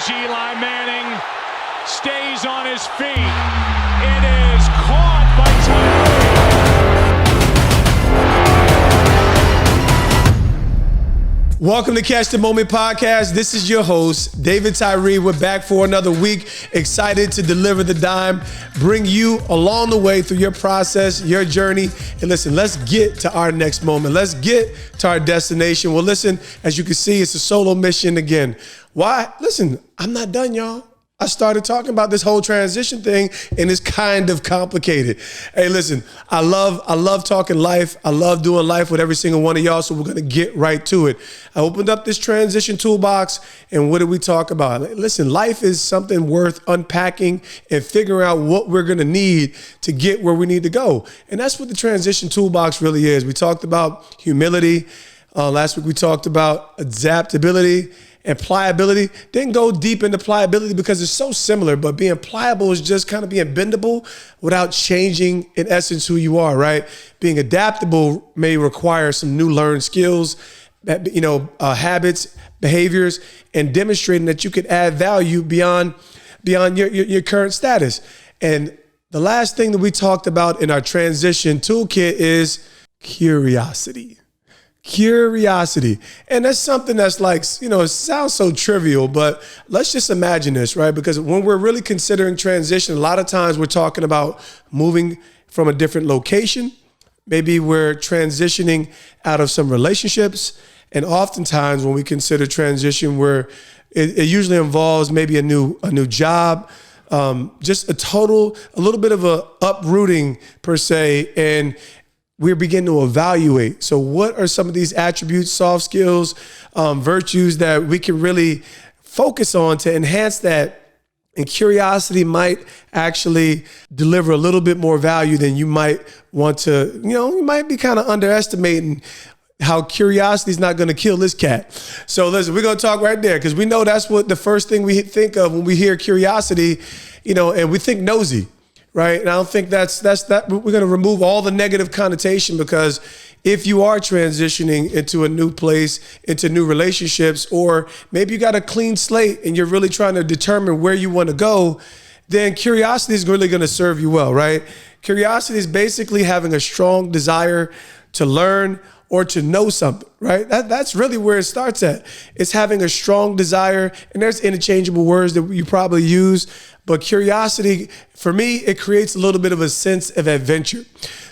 as Eli Manning stays on his feet. It is caught by Tyree. Welcome to Catch the Moment Podcast. This is your host, David Tyree. We're back for another week. Excited to deliver the dime, bring you along the way through your process, your journey. And listen, let's get to our next moment. Let's get to our destination. Well, listen, as you can see, it's a solo mission again. Why? Listen, I'm not done, y'all. I started talking about this whole transition thing, and it's kind of complicated. Hey, listen, I love talking life. I love doing life with every single one of y'all, so we're going to get right to it. I opened up this transition toolbox, and what did we talk about? Listen, life is something worth unpacking and figuring out what we're going to need to get where we need to go. And that's what the transition toolbox really is. We talked about humility. Last week we talked about adaptability and pliability. Didn't go deep into pliability because it's so similar, but being pliable is just kind of being bendable without changing, in essence, who you are, right? Being adaptable may require some new learned skills, habits, behaviors, and demonstrating that you could add value beyond your current status. And the last thing that we talked about in our transition toolkit is curiosity. Curiosity. And that's something that's like, it sounds so trivial, but let's just imagine this, right? Because when we're really considering transition, a lot of times we're talking about moving from a different location. Maybe we're transitioning out of some relationships. And oftentimes when we consider transition, it usually involves maybe a new job, just a little bit of a uprooting per se, and we begin to evaluate. So what are some of these attributes, soft skills, virtues that we can really focus on to enhance that? And curiosity might actually deliver a little bit more value than you might want to, you might be kind of underestimating how curiosity is not going to kill this cat. So listen, we're going to talk right there because we know that's what the first thing we think of when we hear curiosity, and we think nosy. Right. And I don't think that's that. We're going to remove all the negative connotation, because if you are transitioning into a new place, into new relationships, or maybe you got a clean slate and you're really trying to determine where you want to go, then curiosity is really going to serve you well. Right. Curiosity is basically having a strong desire to learn or to know something, right? That's really where it starts at. It's having a strong desire, and there's interchangeable words that you probably use, but curiosity, for me, it creates a little bit of a sense of adventure.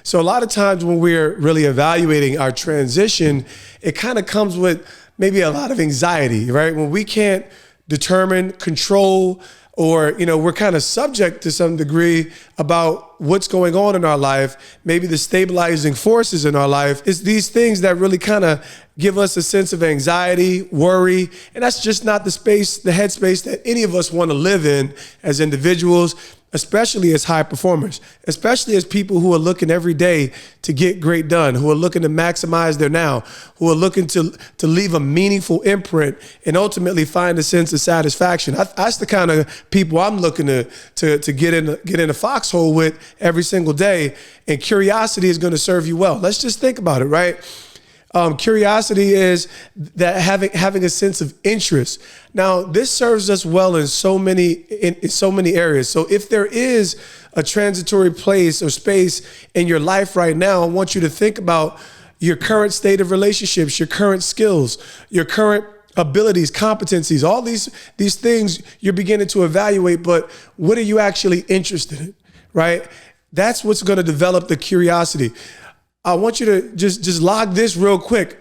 So a lot of times when we're really evaluating our transition, it kind of comes with maybe a lot of anxiety, right? When we can't determine, control, or, we're kind of subject to some degree about what's going on in our life, maybe the stabilizing forces in our life. It's these things that really kind of give us a sense of anxiety, worry, and that's just not the headspace that any of us want to live in as individuals, especially as high performers, especially as people who are looking every day to get great done, who are looking to maximize their now, who are looking to leave a meaningful imprint and ultimately find a sense of satisfaction. That's the kind of people I'm looking to get in a foxhole with every single day. And curiosity is going to serve you well. Let's just think about it, right? Curiosity is that having a sense of interest. Now, this serves us well in so many areas. So if there is a transitory place or space in your life right now, I want you to think about your current state of relationships, your current skills, your current abilities, competencies, all these things you're beginning to evaluate, but what are you actually interested in, right? That's what's going to develop the curiosity. I want you to just log this real quick.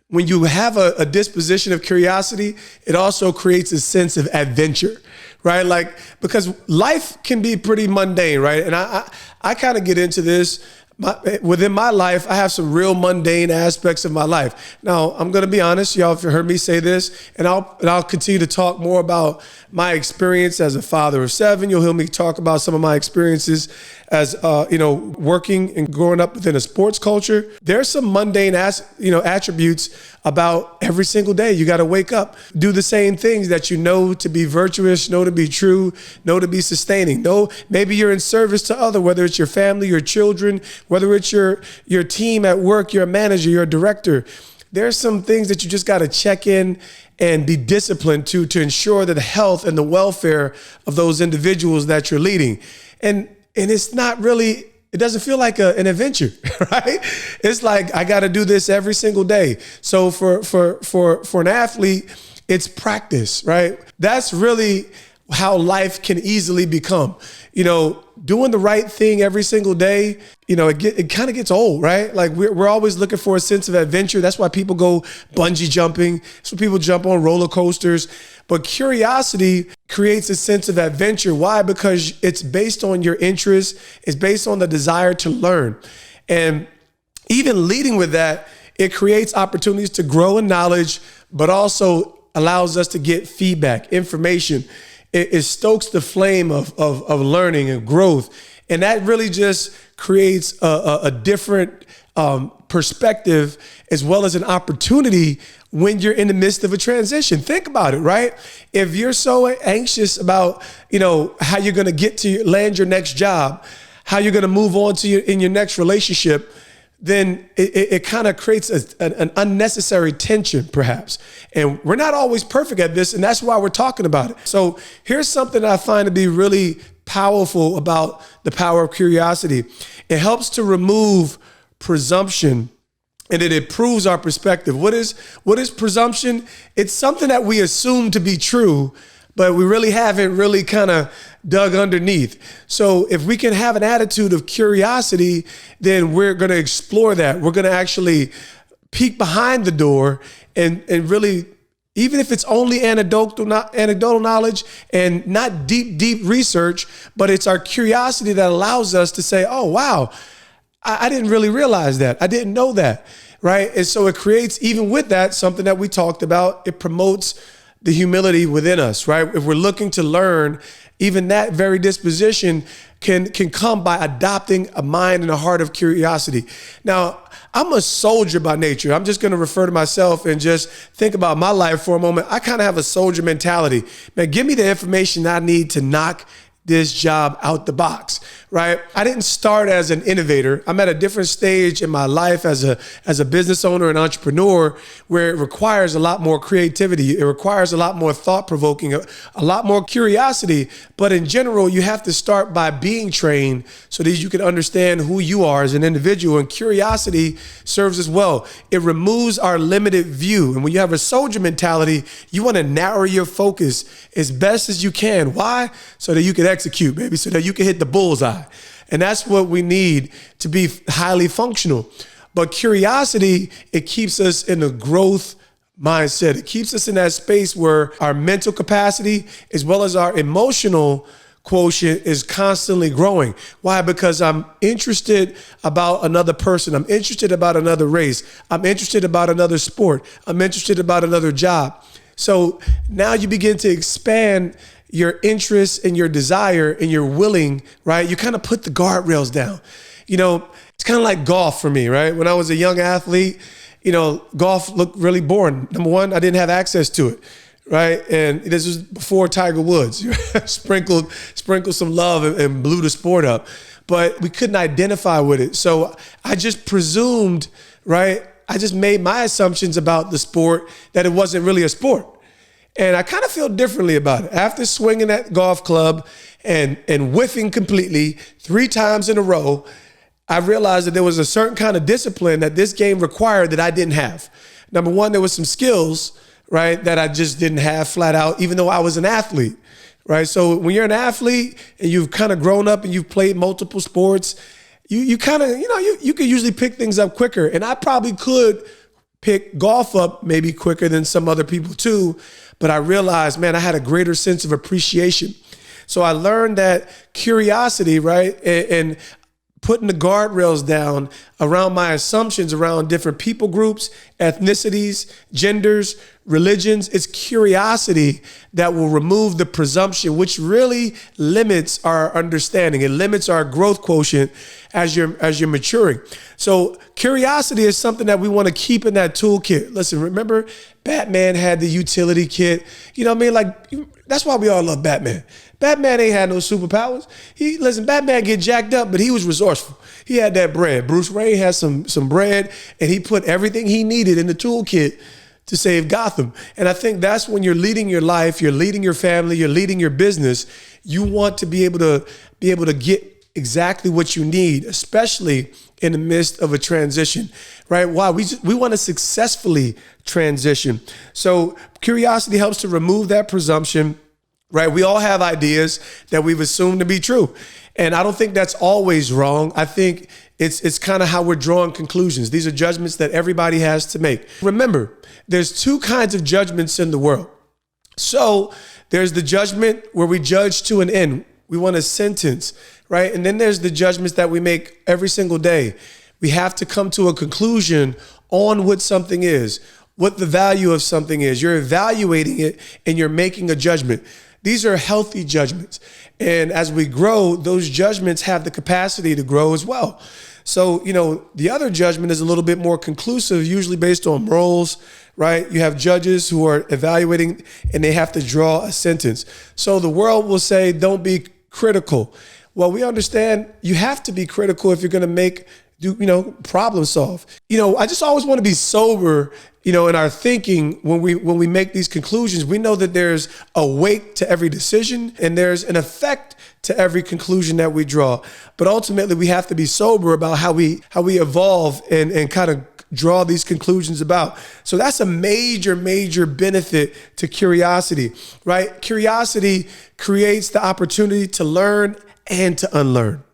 When you have a disposition of curiosity, it also creates a sense of adventure, right? Like, because life can be pretty mundane, right? And I kind of get into this. Within my life, I have some real mundane aspects of my life. Now, I'm going to be honest, y'all, if you heard me say this, and I'll continue to talk more about my experience as a father of 7. You'll hear me talk about some of my experiences as working and growing up within a sports culture. There's some mundane attributes about every single day. You got to wake up, do the same things that you know to be virtuous, know to be true, know to be sustaining. Maybe you're in service to others, whether it's your family, your children, whether it's your team at work, you're a manager, you're a director. There's some things that you just got to check in and be disciplined to ensure that the health and the welfare of those individuals that you're leading. And it's not really, it doesn't feel like an adventure, right? It's like, I got to do this every single day. So for an athlete, it's practice, right? That's really how life can easily become. Doing the right thing every single day, it kind of gets old, right? Like we're always looking for a sense of adventure. That's why people go bungee jumping. That's why people jump on roller coasters. But curiosity creates a sense of adventure. Why? Because it's based on your interests. It's based on the desire to learn. And even leading with that, it creates opportunities to grow in knowledge, but also allows us to get feedback, information. It stokes the flame of learning and growth. And that really just creates a different perspective, as well as an opportunity when you're in the midst of a transition. Think about it, right? If you're so anxious about, how you're going to get to land your next job, how you're going to move on in your next relationship, then it kind of creates an unnecessary tension, perhaps. And we're not always perfect at this, and that's why we're talking about it. So here's something that I find to be really powerful about the power of curiosity. It helps to remove presumption, and it improves our perspective. What is presumption? It's something that we assume to be true, but we really haven't really kind of dug underneath. So if we can have an attitude of curiosity, then we're going to explore that. We're going to actually peek behind the door and really, even if it's only anecdotal knowledge and not deep research, but it's our curiosity that allows us to say, oh, wow, I didn't really realize that. I didn't know that, right? And so it creates, even with that, something that we talked about. It promotes the humility within us, right? If we're looking to learn, even that very disposition can come by adopting a mind and a heart of curiosity. Now, I'm a soldier by nature. I'm just going to refer to myself and just think about my life for a moment. I kind of have a soldier mentality. Man, give me the information I need to knock this job out the box, right? I didn't start as an innovator. I'm at a different stage in my life as a business owner and entrepreneur, where it requires a lot more creativity. It requires a lot more thought-provoking, a lot more curiosity. But in general, you have to start by being trained so that you can understand who you are as an individual. And curiosity serves as well. It removes our limited view. And when you have a soldier mentality, you want to narrow your focus as best as you can. Why? So that you can execute, baby, so that you can hit the bullseye. And that's what we need to be highly functional. But curiosity, it keeps us in a growth mindset. It keeps us in that space where our mental capacity, as well as our emotional quotient, is constantly growing. Why? Because I'm interested about another person. I'm interested about another race. I'm interested about another sport. I'm interested about another job. So now you begin to expand your interest and your desire and your willing, right? You kind of put the guardrails down. It's kind of like golf for me, right? When I was a young athlete, golf looked really boring. Number one, I didn't have access to it, right? And this was before Tiger Woods. sprinkled some love and blew the sport up. But we couldn't identify with it. So I just presumed, right? I just made my assumptions about the sport that it wasn't really a sport. And I kind of feel differently about it. After swinging that golf club and whiffing completely 3 times in a row, I realized that there was a certain kind of discipline that this game required that I didn't have. Number one, there was some skills, right, that I just didn't have flat out, even though I was an athlete, right? So when you're an athlete and you've kind of grown up and you've played multiple sports, you kind of, you can usually pick things up quicker. And I probably could pick golf up maybe quicker than some other people too. But I realized, man, I had a greater sense of appreciation. So I learned that curiosity, right, and putting the guardrails down around my assumptions around different people groups, ethnicities, genders, religions. It's curiosity that will remove the presumption, which really limits our understanding. It limits our growth quotient as you're maturing. So curiosity is something that we want to keep in that toolkit. Listen, remember Batman had the utility kit. You know what I mean? Like, that's why we all love Batman. Batman ain't had no superpowers. Batman get jacked up, but he was resourceful. He had that bread. Bruce Wayne had some bread, and he put everything he needed in the toolkit to save Gotham. And I think that's when you're leading your life, you're leading your family, you're leading your business. You want to be able to get exactly what you need, especially in the midst of a transition, right? Why? We want to successfully transition. So curiosity helps to remove that presumption, right? We all have ideas that we've assumed to be true. And I don't think that's always wrong. I think it's kind of how we're drawing conclusions. These are judgments that everybody has to make. Remember, there's two kinds of judgments in the world. So there's the judgment where we judge to an end. We want a sentence, right? And then there's the judgments that we make every single day. We have to come to a conclusion on what something is, what the value of something is. You're evaluating it and you're making a judgment. These are healthy judgments. And as we grow, those judgments have the capacity to grow as well. So, the other judgment is a little bit more conclusive, usually based on morals, right? You have judges who are evaluating and they have to draw a sentence. So the world will say, don't be critical. Well, we understand you have to be critical if you're going to problem solve. I just always want to be sober, in our thinking when we make these conclusions. We know that there's a weight to every decision and there's an effect to every conclusion that we draw. But ultimately, we have to be sober about how we evolve and kind of draw these conclusions about. So that's a major, major benefit to curiosity, right? Curiosity creates the opportunity to learn and to unlearn.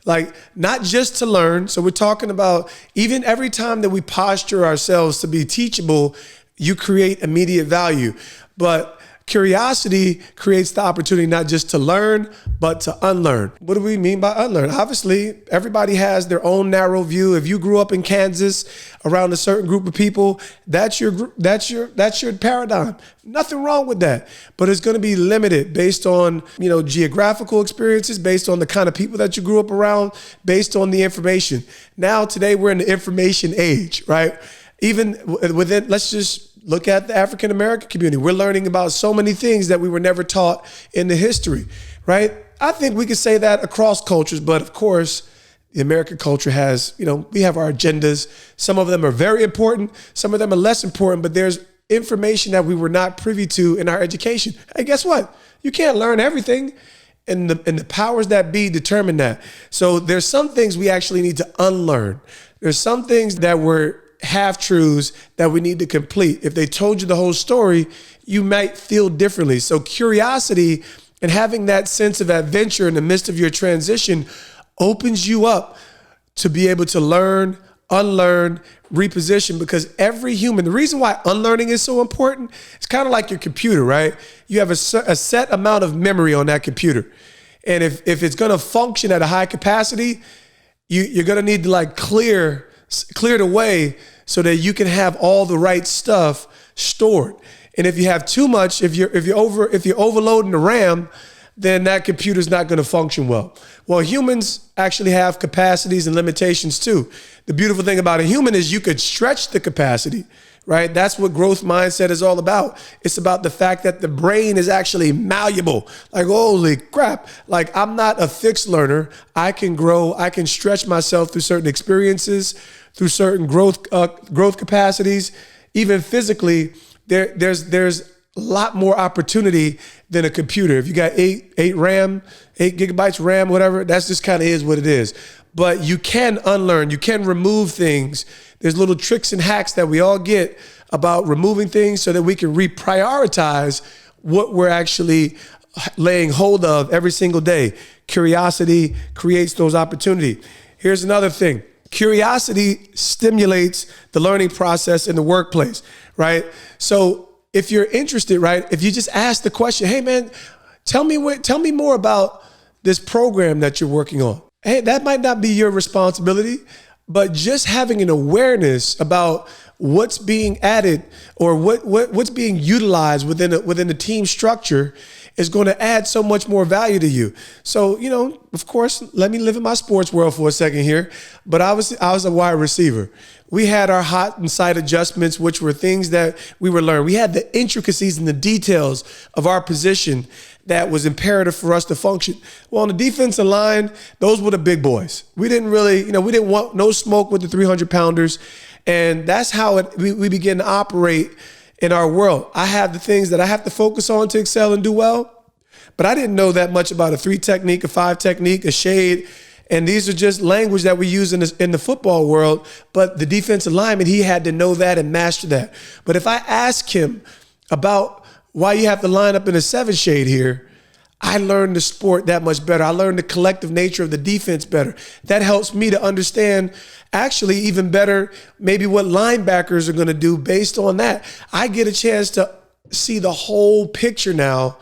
Like, not just to learn. So we're talking about even every time that we posture ourselves to be teachable, you create immediate value. But curiosity creates the opportunity not just to learn, but to unlearn. What do we mean by unlearn? Obviously, everybody has their own narrow view. If you grew up in Kansas around a certain group of people, that's your paradigm. Nothing wrong with that. But it's going to be limited based on, geographical experiences, based on the kind of people that you grew up around, based on the information. Now, today, we're in the information age, right? Even within, let's just look at the African American community. We're learning about so many things that we were never taught in the history, right? I think we could say that across cultures, but of course, the American culture has, we have our agendas. Some of them are very important. Some of them are less important, but there's information that we were not privy to in our education. Hey, guess what? You can't learn everything. And the powers that be determine that. So there's some things we actually need to unlearn. There's some things that were half-truths that we need to complete. If they told you the whole story, you might feel differently. So curiosity and having that sense of adventure in the midst of your transition opens you up to be able to learn, unlearn, reposition, because every human, the reason why unlearning is so important, it's kind of like your computer, right? You have a set amount of memory on that computer. And if it's going to function at a high capacity, you're going to need to clear the way so that you can have all the right stuff stored. And if you have too much, if you're overloading the RAM, then that computer's not going to function well. Well, humans actually have capacities and limitations too. The beautiful thing about a human is you could stretch the capacity, right? That's what growth mindset is all about. It's about the fact that the brain is actually malleable. Like, holy crap. Like, I'm not a fixed learner. I can grow. I can stretch myself through certain experiences, through certain growth capacities. Even physically, there's a lot more opportunity than a computer. If you got 8 gigabytes RAM, whatever, that's just kind of is what it is. But you can unlearn, you can remove things. There's little tricks and hacks that we all get about removing things so that we can reprioritize what we're actually laying hold of every single day. Curiosity creates those opportunities. Here's another thing. Curiosity stimulates the learning process in the workplace, right? So if you're interested, right, if you just ask the question, hey man, tell me more about this program that you're working on. Hey, that might not be your responsibility, but just having an awareness about what's being added or what's being utilized within the team structure is going to add so much more value to you. So, of course, let me live in my sports world for a second here, but I was a wide receiver. We had our hot and side adjustments, which were things that we were learning. We had the intricacies and the details of our position that was imperative for us to function. Well, on the defensive line, those were the big boys. We didn't really, we didn't want no smoke with the 300 pounders. And that's how we began to operate in our world. I have the things that I have to focus on to excel and do well, but I didn't know that much about a 3 technique, a 5 technique, a shade. And these are just language that we use in the football world. But the defensive lineman, he had to know that and master that. But if I ask him about why you have to line up in a 7 shade here, I learned the sport that much better. I learned the collective nature of the defense better. That helps me to understand actually even better maybe what linebackers are going to do based on that. I get a chance to see the whole picture now,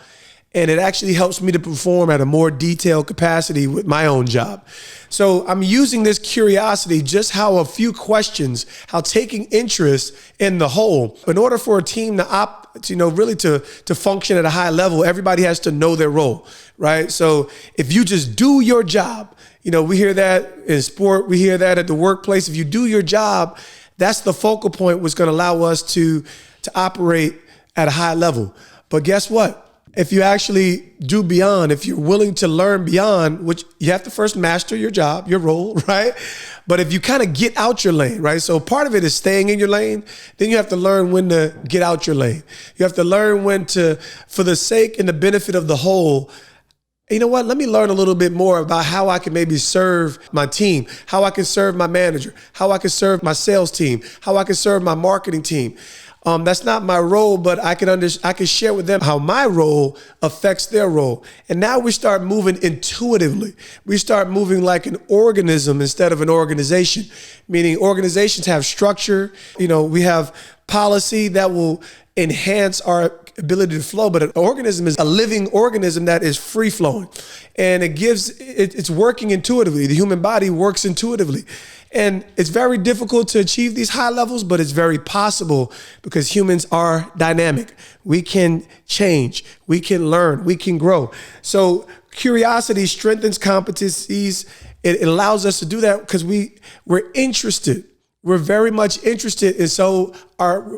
and it actually helps me to perform at a more detailed capacity with my own job. So I'm using this curiosity, just how a few questions, how taking interest in the whole. In order for a team to really to function at a high level, everybody has to know their role, right? So if you just do your job, we hear that in sport, we hear that at the workplace. If you do your job, that's the focal point what's going to allow us to operate at a high level. But guess what? If you actually do beyond, if you're willing to learn beyond, which you have to first master your job, your role, right? But if you kind of get out your lane, right? So part of it is staying in your lane. Then you have to learn when to get out your lane. You have to learn when to, for the sake and the benefit of the whole, you know what? Let me learn a little bit more about how I can maybe serve my team, how I can serve my manager, how I can serve my sales team, how I can serve my marketing team. That's not my role, but I can share with them how my role affects their role. And now we start moving intuitively. We start moving like an organism instead of an organization, meaning organizations have structure. We have policy that will enhance our ability to flow, but an organism is a living organism that is free flowing, and it's working intuitively. The human body works intuitively. And it's very difficult to achieve these high levels, but it's very possible because humans are dynamic. We can change, we can learn, we can grow. So curiosity strengthens competencies. It allows us to do that because we're interested. We're very much interested, and so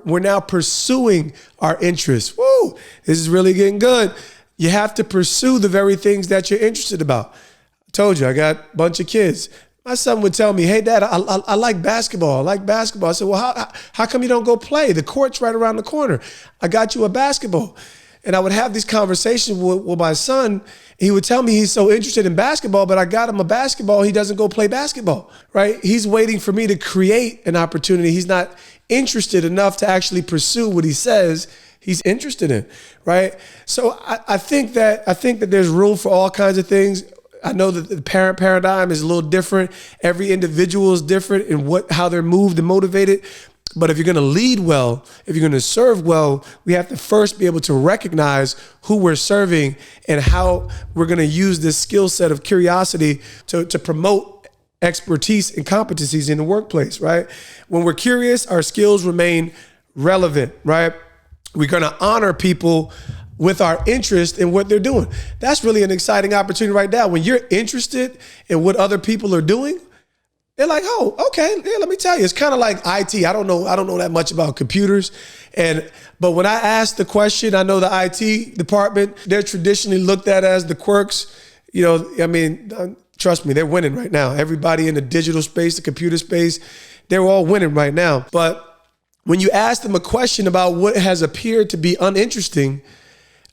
we're now pursuing our interests. Woo! This is really getting good. You have to pursue the very things that you're interested about. I told you, I got a bunch of kids. My son would tell me, "Hey, Dad, I like basketball. I like basketball." I said, "Well, how come you don't go play? The court's right around the corner. I got you a basketball." And I would have these conversations with my son. He would tell me he's so interested in basketball, but I got him a basketball. He doesn't go play basketball, right? He's waiting for me to create an opportunity. He's not interested enough to actually pursue what he says he's interested in, right? So I think that there's room for all kinds of things. I know that the parent paradigm is a little different. Every individual is different in how they're moved and motivated. But if you're going to lead well, if you're going to serve well, we have to first be able to recognize who we're serving and how we're going to use this skill set of curiosity to promote expertise and competencies in the workplace, right? When we're curious, our skills remain relevant, right? We're going to honor people with our interest in what they're doing. That's really an exciting opportunity right now. When you're interested in what other people are doing, they're like, "Oh, okay. Yeah, let me tell you." It's kind of like IT. I don't know that much about computers, but when I ask the question, I know the IT department, they're traditionally looked at as the quirks. Trust me, they're winning right now. Everybody in the digital space, the computer space, they're all winning right now. But when you ask them a question about what has appeared to be uninteresting,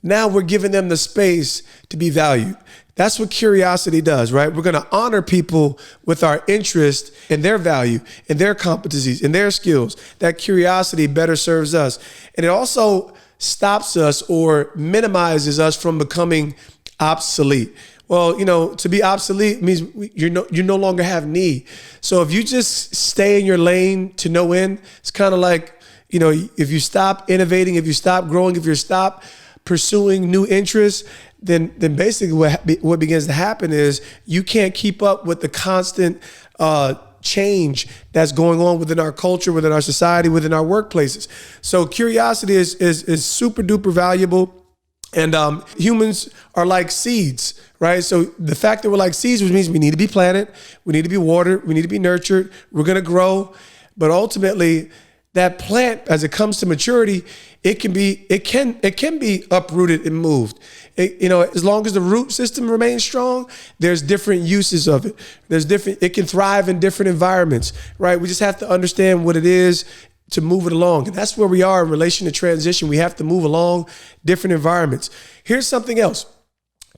now we're giving them the space to be valued. That's what curiosity does, right? We're going to honor people with our interest in their value, in their competencies, in their skills. That curiosity better serves us. And it also stops us or minimizes us from becoming obsolete. Well, to be obsolete means you no longer have need. So if you just stay in your lane to no end, it's kind of like, if you stop innovating, if you stop growing, if you stop pursuing new interests, then basically what begins to happen is you can't keep up with the constant change that's going on within our culture, within our society, within our workplaces. So curiosity is super duper valuable. And humans are like seeds, right? So the fact that we're like seeds, which means we need to be planted, we need to be watered, we need to be nurtured, we're going to grow. But ultimately, that plant, as it comes to maturity, it can be uprooted and moved. As long as the root system remains strong, there's different uses of it. It can thrive in different environments, right? We just have to understand what it is to move it along. And that's where we are in relation to transition. We have to move along different environments. Here's something else.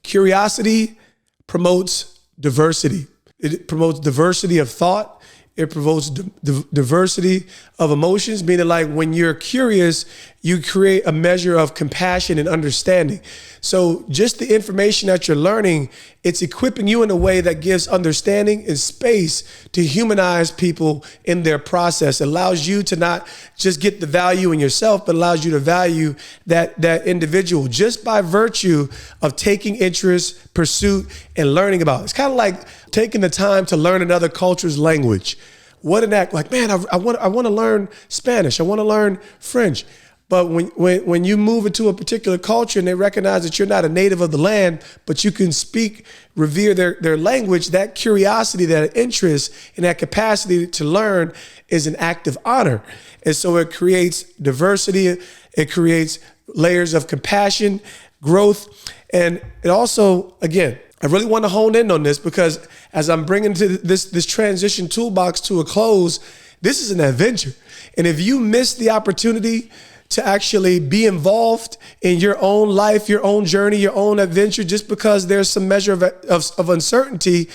Curiosity promotes diversity. It promotes diversity of thought. It promotes diversity of emotions, meaning like when you're curious, you create a measure of compassion and understanding. So just the information that you're learning, it's equipping you in a way that gives understanding and space to humanize people in their process. It allows you to not just get the value in yourself, but allows you to value that individual just by virtue of taking interest, pursuit, and learning about it. It's kind of like taking the time to learn another culture's language. What an act! Like, man, I want to learn Spanish. I want to learn French. But when you move into a particular culture and they recognize that you're not a native of the land, but you can speak, revere their language, that curiosity, that interest, and that capacity to learn is an act of honor. And so it creates diversity. It creates layers of compassion, growth, and it also, again, I really want to hone in on this because as I'm bringing to this transition toolbox to a close, this is an adventure. And if you miss the opportunity to actually be involved in your own life, your own journey, your own adventure, just because there's some measure of uncertainty,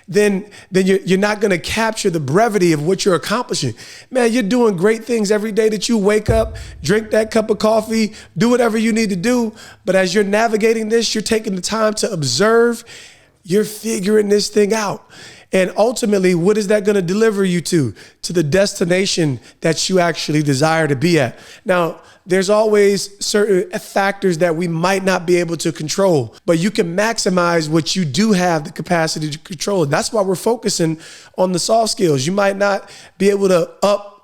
then you're not going to capture the brevity of what you're accomplishing. Man, you're doing great things every day that you wake up, drink that cup of coffee, do whatever you need to do. But as you're navigating this, you're taking the time to observe, you're figuring this thing out. And ultimately, what is that going to deliver you to? To the destination that you actually desire to be at. Now, there's always certain factors that we might not be able to control, but you can maximize what you do have the capacity to control. And that's why we're focusing on the soft skills. You might not be able to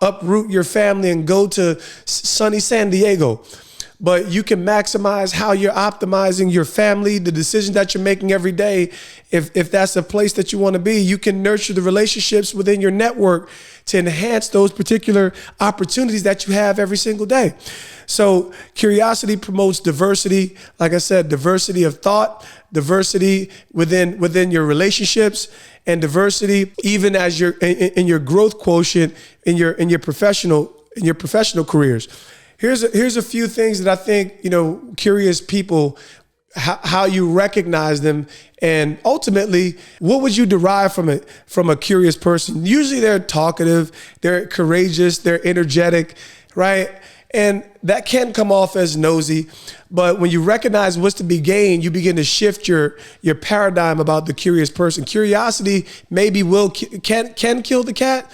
uproot your family and go to sunny San Diego, but you can maximize how you're optimizing your family, the decisions that you're making every day. If that's a place that you want to be, you can nurture the relationships within your network to enhance those particular opportunities that you have every single day. So curiosity promotes diversity. Like I said, diversity of thought, diversity within your relationships, and diversity even as you're in your growth quotient in your professional careers. Here's a few things that I think, curious people, how you recognize them, and ultimately, what would you derive from a curious person? Usually they're talkative, they're courageous, they're energetic, right? And that can come off as nosy, but when you recognize what's to be gained, you begin to shift your paradigm about the curious person. Curiosity maybe can kill the cat,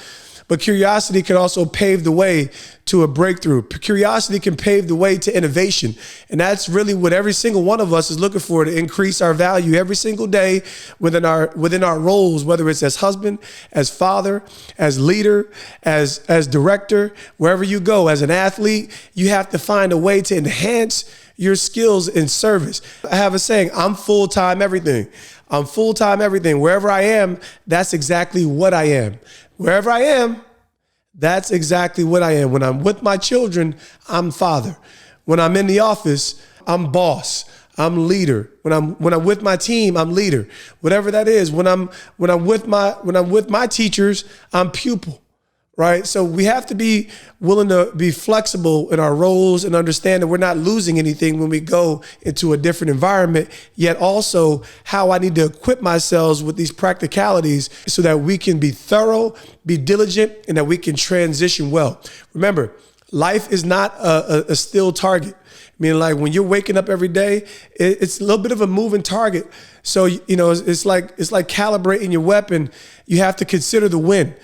but curiosity can also pave the way to a breakthrough. Curiosity can pave the way to innovation. And that's really what every single one of us is looking for, to increase our value every single day within our roles, whether it's as husband, as father, as leader, as director, wherever you go, as an athlete, you have to find a way to enhance your skills in service. I have a saying, I'm full-time everything. I'm full-time everything. Wherever I am, that's exactly what I am. Wherever I am, that's exactly what I am. When I'm with my children, I'm father. When I'm in the office, I'm boss. I'm leader. When I'm with my team, I'm leader. Whatever that is. When I'm with my teachers, I'm pupil. Right? So we have to be willing to be flexible in our roles and understand that we're not losing anything when we go into a different environment, yet also how I need to equip myself with these practicalities so that we can be thorough, be diligent, and that we can transition well. Remember, life is not a still target. I mean, like when you're waking up every day, it's a little bit of a moving target. So, it's like calibrating your weapon. You have to consider the wind.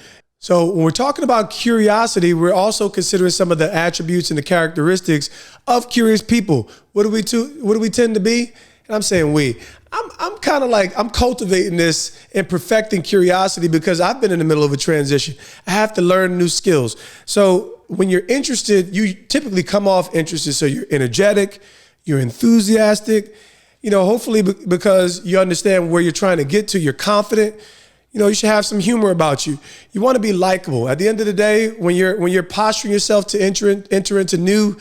So when we're talking about curiosity, we're also considering some of the attributes and the characteristics of curious people. What do we tend to be? And I'm saying we. I'm kind of like, I'm cultivating this and perfecting curiosity because I've been in the middle of a transition. I have to learn new skills. So when you're interested, you typically come off interested. So you're energetic, you're enthusiastic, hopefully because you understand where you're trying to get to, you're confident. You should have some humor about you. You want to be likable. At the end of the day, when you're posturing yourself to enter into new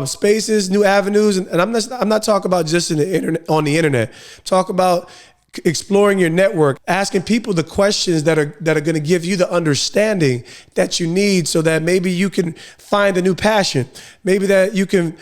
spaces, new avenues, and I'm not talking about just on the internet. Talk about exploring your network, asking people the questions that are going to give you the understanding that you need so that maybe you can find a new passion, maybe that you can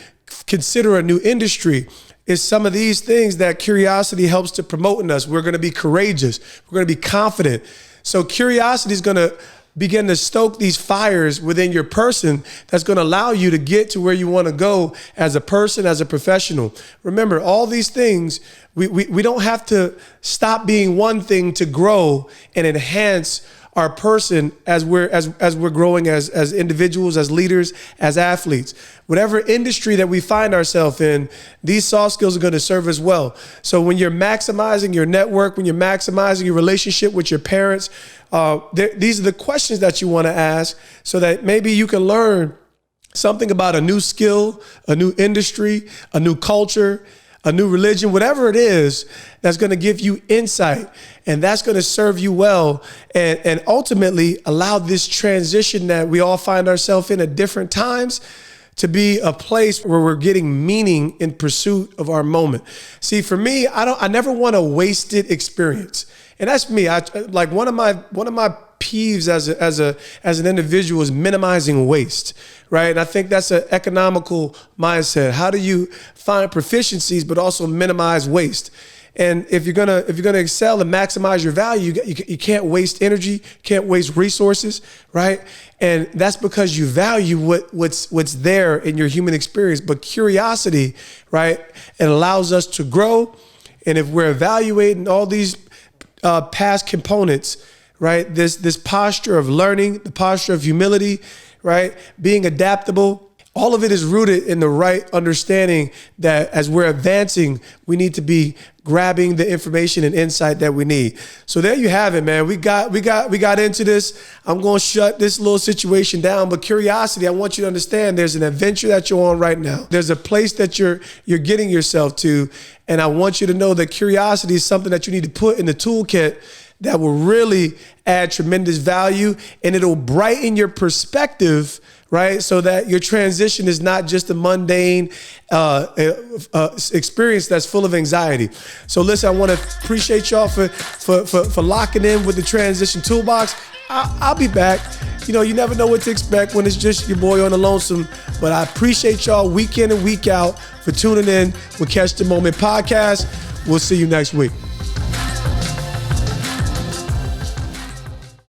consider a new industry. It's some of these things that curiosity helps to promote in us. We're going to be courageous. We're going to be confident. So curiosity is going to begin to stoke these fires within your person that's going to allow you to get to where you want to go as a person, as a professional. Remember, all these things, we don't have to stop being one thing to grow and enhance our person as we're growing as individuals, as leaders, as athletes. Whatever industry that we find ourselves in, these soft skills are going to serve us well. So when you're maximizing your network, when you're maximizing your relationship with your parents, these are the questions that you want to ask so that maybe you can learn something about a new skill, a new industry, a new culture, a new religion, whatever it is that's going to give you insight and that's going to serve you well and ultimately allow this transition that we all find ourselves in at different times to be a place where we're getting meaning in pursuit of our moment. See, for me, I never want a wasted experience. And that's me. Like one of my peeves as an individual is minimizing waste, right? And I think that's an economical mindset. How do you find proficiencies but also minimize waste? And if you're gonna excel and maximize your value, you can't waste energy, can't waste resources, right? And that's because you value what's there in your human experience. But curiosity, right, it allows us to grow. And if we're evaluating all these past components, right, this posture of learning, the posture of humility, right, being adaptable, all of it is rooted in the right understanding that as we're advancing, we need to be grabbing the information and insight that we need. So there you have it, man. We got into this. I'm going to shut this little situation down, but curiosity, I want you to understand there's an adventure that you're on right now. There's a place that you're getting yourself to, and I want you to know that curiosity is something that you need to put in the toolkit that will really add tremendous value, and it'll brighten your perspective, right? So that your transition is not just a mundane experience that's full of anxiety. So listen, I want to appreciate y'all for locking in with the Transition Toolbox. I'll be back. You know, you never know what to expect when it's just your boy on the lonesome, but I appreciate y'all week in and week out for tuning in with Catch the Moment podcast. We'll see you next week.